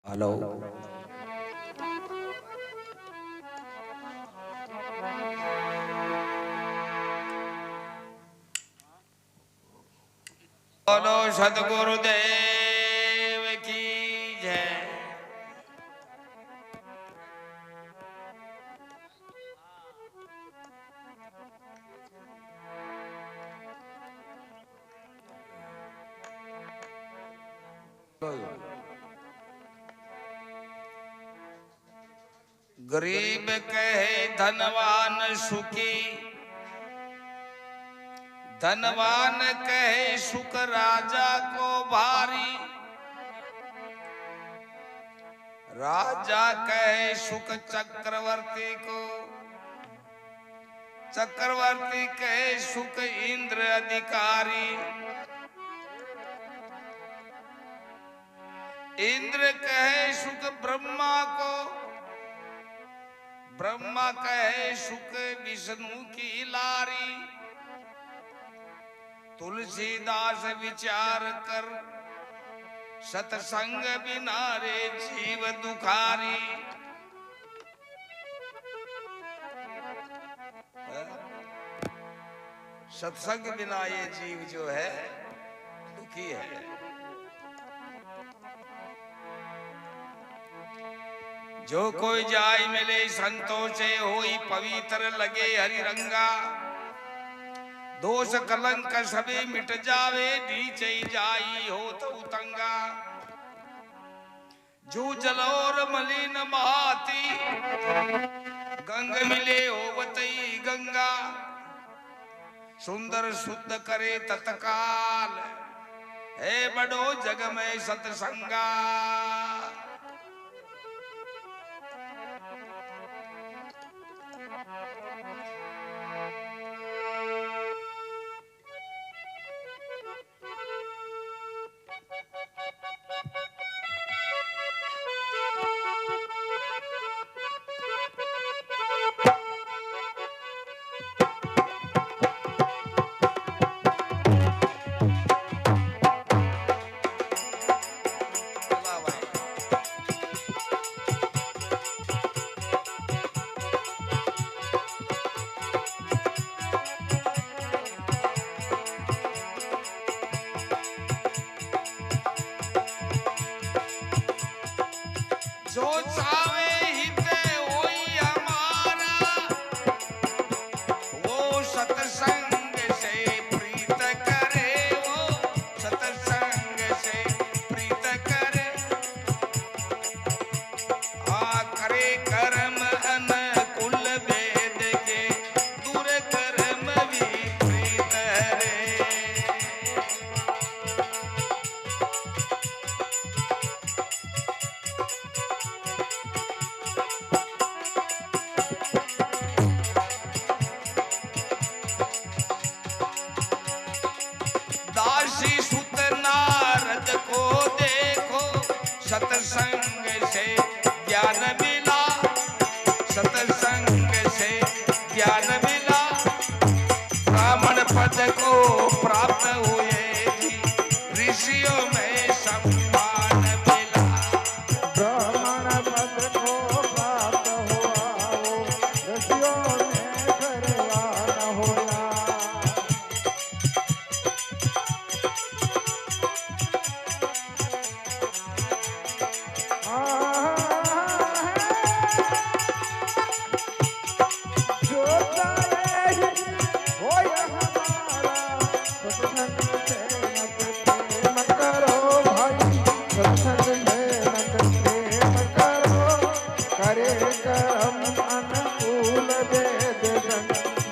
Hello. बोलो सदगुरुदेव की जय। गरीब कहे धनवान सुखी, धनवान कहे सुख राजा को भारी, राजा कहे सुख चक्रवर्ती को, चक्रवर्ती कहे सुख इंद्र अधिकारी, इंद्र कहे सुख ब्रह्मा को, ब्रह्मा कहे सुख विष्णु की लारी। तुलसीदास विचार कर सत्संग बिना रे जीव दुखारी। सत्संग बिना ये जीव जो है दुखी है। जो कोई जाय मिले संतोषे होई पवित्र लगे हरि रंगा। दोष कलंक सभी मिट जावे नीचे जाई हो तो तंगा। जो जलोर मलिन बहाती गंग मिले हो बतई गंगा। सुंदर शुद्ध करे तत्काल है बड़ो जग में सत्संगा। जो चावे हित होई हमारा, वो सत्संग से प्रीत करे, वो सत्संग से प्रीत करे। करे कर्म अनुकूल वेद के, दूर कर्म विपरीत हरे। दासी सुत नारद को देखो, सत्संग से ज्ञान मिला, सत्संग से ज्ञान मिला। ब्राह्मण पद को प्राप्त हुए थी, ऋषियों में सम्मान मिला। ब्राह्मण पद को प्राप्त हुआ वो, ऋषियों में कल्याण हुआ। जो चाहे होय हमारा, सत्संग से न करो भाई, सत्संग में न प्रेम करो। करे कर्म अनुकूल वेद जन,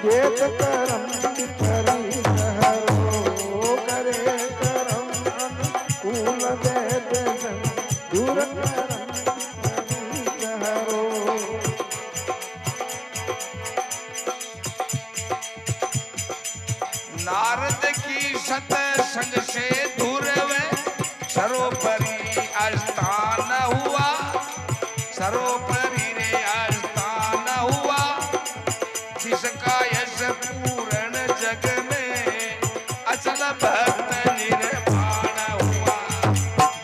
वेद कर्म विपरीत हरो। करे कर्म अनुकूल वेद जन, दूर कर्म विपरीत हरो। नारद की सत्संग से दूर में सरोपरि स्थान हुआ, सरोपरि रे स्थान हुआ। जिसका यश पूर्ण जग में, अचल भक्त निर्वाण हुआ।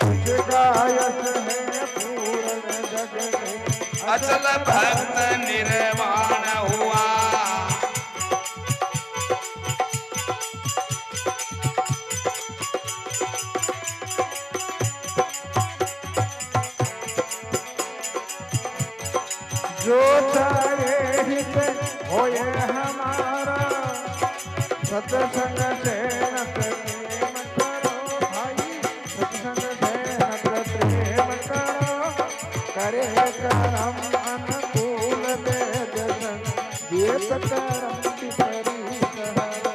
जिसका यश है अचल भक्त निर्वाण हुआ। जो चाहे हित होए हमारा, सत्संग से न प्रेम करो भाई, सत्संग से न प्रेम करो। करे करम अनुकूल वेद जन, देत करम विपरीत हरो।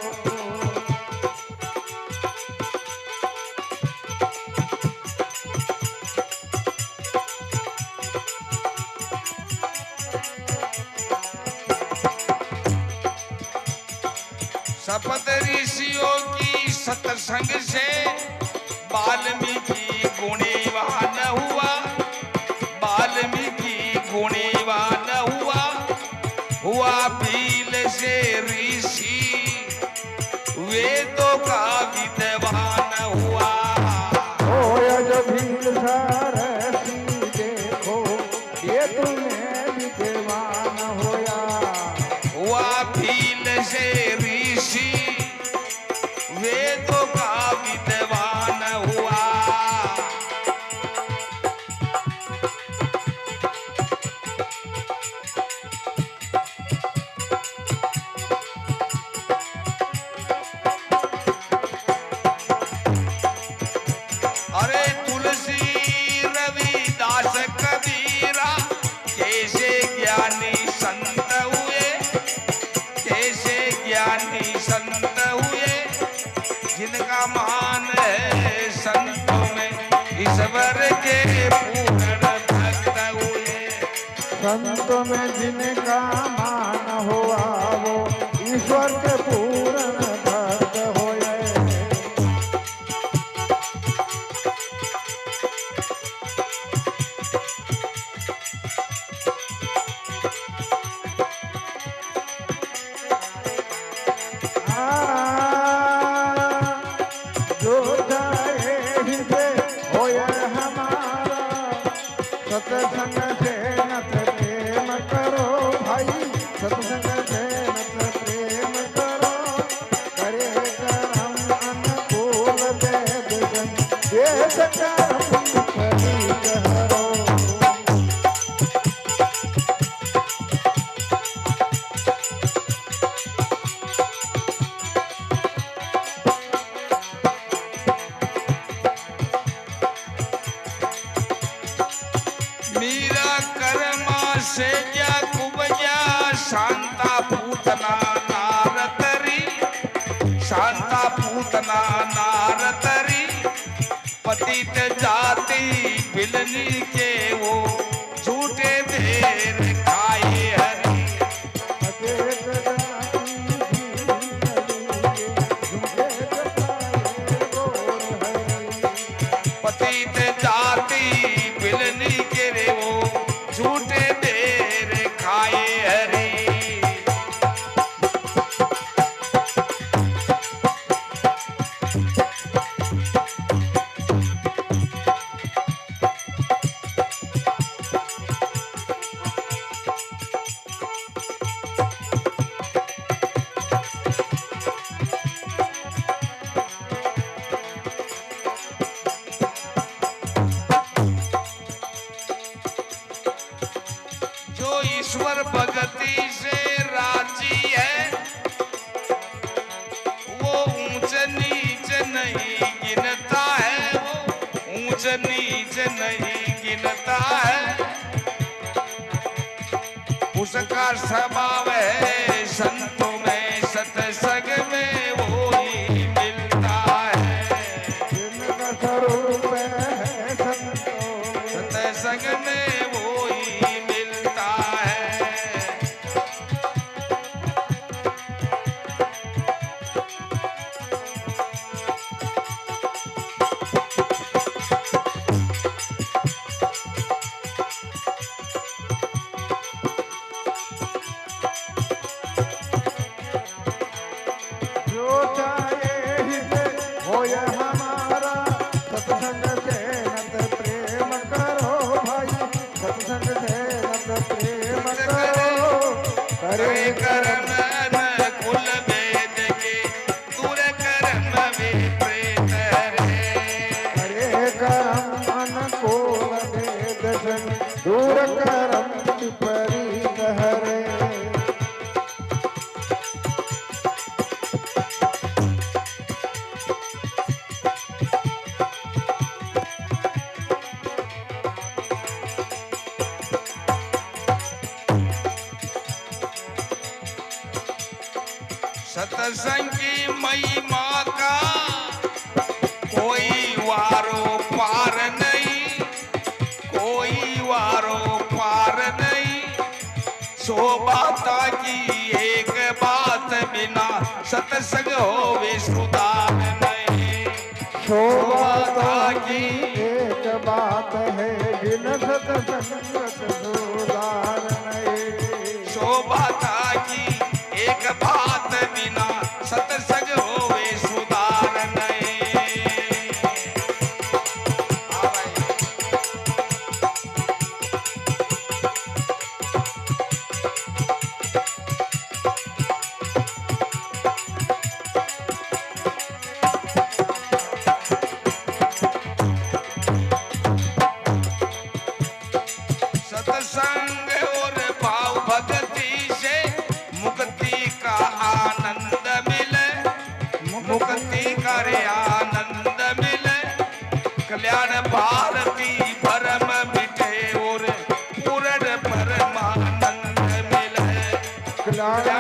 शपथ ऋषियों की सत्संग से वाल्मीकि गुणवान हुआ। वाल्मीकि गुणवान हुआ। हुआ भील से ऋषि, वेदों का विद्वान हुआ। होय जो भील सारसी देखो, ये तुम्हें विद्वान होया। हुआ भील से ऋषि, वेदों का विद्वान हुआ। अरे तुलसी रविदास कबीरा कैसे ज्ञानी संत हुए। कैसे ज्ञानी संत हुए, जिनका मान है संतों में ईश्वर के पूर्ण भक्त हुए। संत में जिनका मान हुआ, वो ईश्वर के पूर्ण भक्त होए। जो चाहे हृदय होए हमारा, सत्संग से न प्रेम करो भाई, सत्संग से न प्रेम करो। करे करम अनुकूल वेद जन, देत करम विपरीत हरो। मीरा कर्मा से क्या कुबजा, शांता पूतना नारतरी। शांता पूतना नारतरी, पतित जाति बिलनी के वो झूठे देर खाए हरी। अकेत जाति भी झूठे जताए गोर हरि। पतित जाति बिलनी के रे वो झूठे देर खाए हरी। जो ईश्वर भक्ति से राजी है, वो ऊंच नीच नहीं गिनता है। वो ऊंच नीच नहीं गिनता है। उसका स्वभाव है संतों में, सत्संग में वो ही मिलता है। जिनका स्वरूप है संतों में, सत्संग में वो ही मिलता है। जो चाहे हृदय होए हमारा, सत्संग से न प्रेम करो भाई, दर्शन दूर करम परी हरे सत्संग की महिमा का कोई वारो पार नहीं, कोई वारो पार नहीं। शोभाता की एक बात बिना सत्संग होवे सुधार नहीं। शोभाता की एक बात है बिन सत्संग सुधार नहीं। शोभाता की एक बात बिना सत्संग होवे सुधार नहीं। हाँ भाई। सत्संग और भाव भक्ति से मुक्ति का आनंद मिले, मुक्ति का रे आनंद मिले। कल्याण भारती परम मिटे और पूर्ण परमानंद मिले। कल्याण